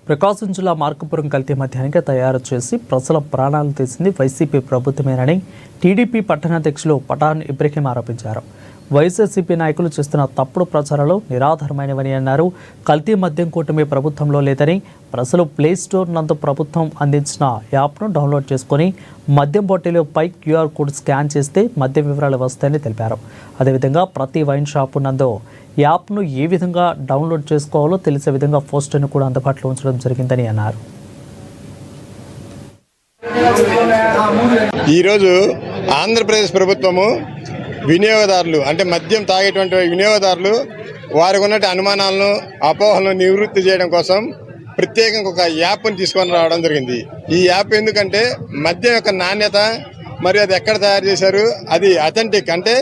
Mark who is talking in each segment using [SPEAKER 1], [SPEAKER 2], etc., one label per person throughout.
[SPEAKER 1] ప్రకాశం జిల్లా మార్కాపురం కల్తీ మద్యానికి తయారు చేసి ప్రజల ప్రాణాలు తీసింది వైసీపీ ప్రభుత్వమేనని టీడీపీ పట్టణాధ్యక్షులు పఠాన్ ఇబ్రహీం ఆరోపించారు. వైఎస్ఆర్సీపీ నాయకులు చేస్తున్న తప్పుడు ప్రచారాలు నిరాధారమైనవని అన్నారు. కల్తీ మద్యం కూటమి ప్రభుత్వంలో లేదని, ప్రజలు ప్లే స్టోర్ నందు ప్రభుత్వం అందించిన యాప్ను డౌన్లోడ్ చేసుకుని మద్యం బాటిల్పై క్యూఆర్ కోడ్ స్కాన్ చేస్తే మద్యం వివరాలు వస్తాయని తెలిపారు. అదేవిధంగా ప్రతి వైన్ షాపు నందు యాప్ను ఏ విధంగా డౌన్లోడ్ చేసుకోవాలో తెలిసే విధంగా పోస్టర్ను కూడా అందుబాటులో ఉంచడం జరిగిందని అన్నారు.
[SPEAKER 2] ఈరోజు ఆంధ్రప్రదేశ్ ప్రభుత్వము వినియోగదారులు అంటే మద్యం తాగేటువంటి వినియోగదారులు వారికి ఉన్నటువంటి అనుమానాలను అపోహలను నివృత్తి చేయడం కోసం ప్రత్యేకంగా ఒక యాప్ను తీసుకొని రావడం జరిగింది. ఈ యాప్ ఎందుకంటే మద్యం యొక్క నాణ్యత మరియు అది ఎక్కడ తయారు చేశారు, అది అథెంటిక్ అంటే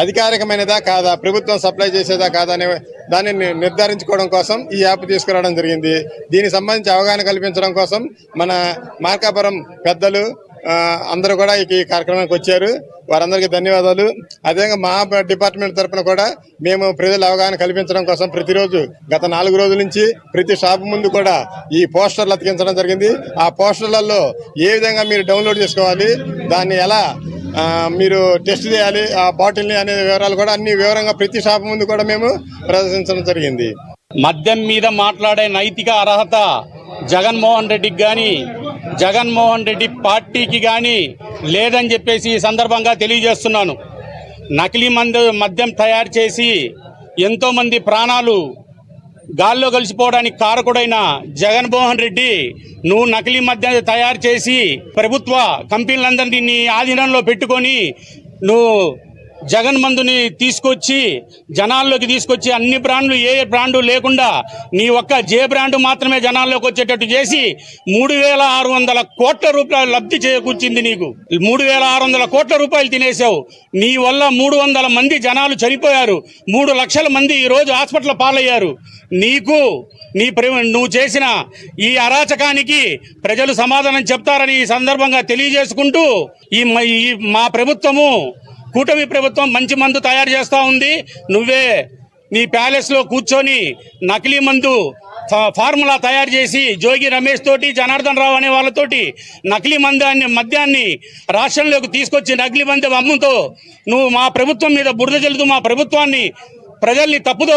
[SPEAKER 2] అధికారికమైనదా కాదా, ప్రభుత్వం సప్లై చేసేదా కాదా అనే దాన్ని నిర్ధారించుకోవడం కోసం ఈ యాప్ తీసుకురావడం జరిగింది. దీనికి సంబంధించి అవగాహన కల్పించడం కోసం మన మార్కాపురం పెద్దలు అందరూ కూడా ఈ కార్యక్రమానికి వచ్చారు. వారందరికీ ధన్యవాదాలు. అదేవిధంగా మా డిపార్ట్మెంట్ తరఫున కూడా మేము ప్రజల అవగాహన కల్పించడం కోసం ప్రతిరోజు గత 4 రోజుల నుంచి ప్రతి షాపు ముందు కూడా ఈ పోస్టర్లు అతికించడం జరిగింది. ఆ పోస్టర్లలో ఏ విధంగా మీరు డౌన్లోడ్ చేసుకోవాలి, దాన్ని ఎలా మీరు టెస్ట్ చేయాలి, ఆ బాటిల్ని అనే వివరాలు కూడా అన్ని వివరంగా ప్రతి షాపు ముందు కూడా మేము ప్రదర్శించడం జరిగింది.
[SPEAKER 3] మద్యం మీద మాట్లాడే నైతిక అర్హత జగన్మోహన్ రెడ్డికి కానీ, జగన్మోహన్ రెడ్డి పార్టీకి కానీ లేదని చెప్పేసి ఈ సందర్భంగా తెలియజేస్తున్నాను. నకిలీ మద్యం తయారు చేసి ఎంతోమంది ప్రాణాలు గాల్లో కలిసిపోవడానికి కారకుడైన జగన్మోహన్ రెడ్డి, నువ్వు నకిలీ మద్యం తయారు చేసి ప్రభుత్వ కంపెనీలందరినీ నీ ఆధీనంలో పెట్టుకొని నువ్వు జగన్ మందుని తీసుకొచ్చి జనాల్లోకి తీసుకొచ్చి అన్ని బ్రాండ్లు ఏ బ్రాండు లేకుండా నీ ఒక్క జే బ్రాండ్ మాత్రమే జనాల్లోకి వచ్చేటట్టు చేసి 3,600 కోట్ల రూపాయలు లబ్ధి చేకూర్చింది. నీకు 3,600 కోట్ల రూపాయలు తినేసావు. నీ వల్ల 300 మంది జనాలు చనిపోయారు. 3 లక్షల మంది ఈరోజు హాస్పిటల్ పాలయ్యారు. నువ్వు చేసిన ఈ అరాచకానికి ప్రజలు సమాధానం చెప్తారని ఈ సందర్భంగా తెలియజేసుకుంటూ ఈ మా ప్రభుత్వము కూటమి ప్రభుత్వం మంచి మందు తయారు చేస్తూ ఉంది. నువ్వే నీ ప్యాలెస్లో కూర్చొని నకిలీ మందు ఫార్ములా తయారు చేసి జోగి రమేష్ తోటి, జనార్దన్ రావు అనే వాళ్ళతోటి నకిలీ మద్యాన్ని రాష్ట్రంలోకి తీసుకొచ్చి నకిలీ మద్యం అమ్ముతో నువ్వు మా ప్రభుత్వం మీద బురద జల్లుతూ మా ప్రభుత్వాన్ని ప్రజల్ని తప్పుదో